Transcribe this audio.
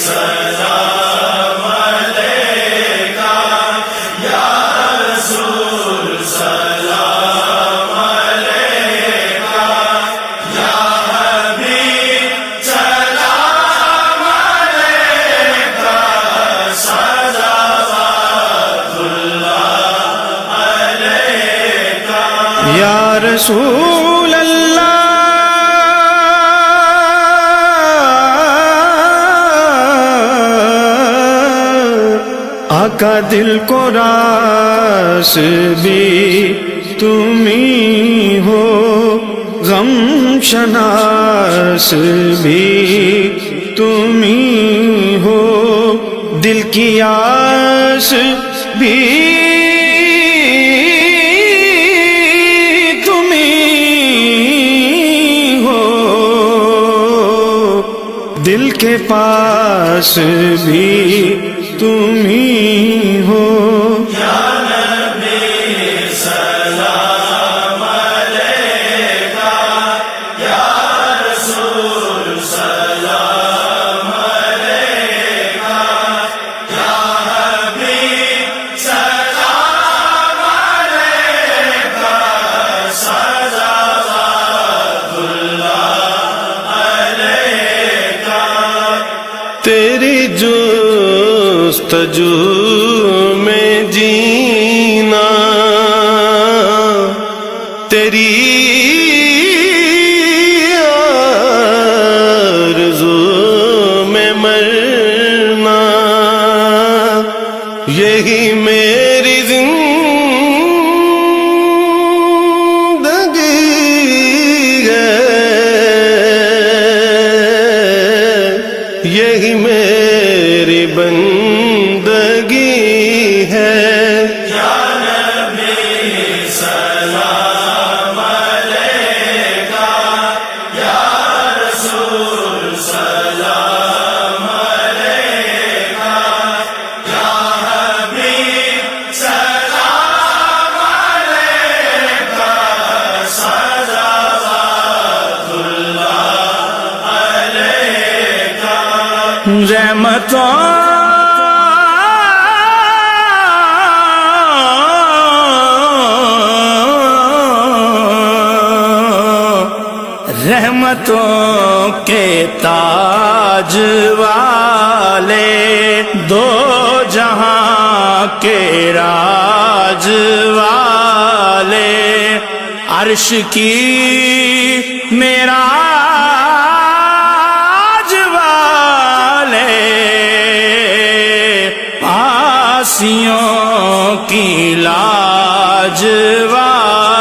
سلام علیکہ یا رسول سلام علیکہ یا حبیب سلام علیکہ صلوات اللہ علیکہ یا رسول اللہ آقا دل کو راس بھی تمہیں ہو، غم شناس بھی تمہیں ہو، دل کی آس بھی تمہیں ہو، دل کے پاس بھی تمہیں ہو۔ یا نبی سلام علیکہ یا رسول سلام علیکہ یا حبیب سلام علیکہ صلوات اللہ علیکہ تیری جستجو میں جینا، تیری آرزو میں مرنا، یہی میری زندگی ہے، یہی میری بندگی ہے۔ یا نبی سلام علیکہ یا رسول سلام علیکہ یا حبیب سلام علیکہ صلوات اللہ علیکہ رحمتوں رحمتوں کے تاج والے، دو جہاں کے راج والے، عرش کی معراج والے، پاسیوں کی لاج والے،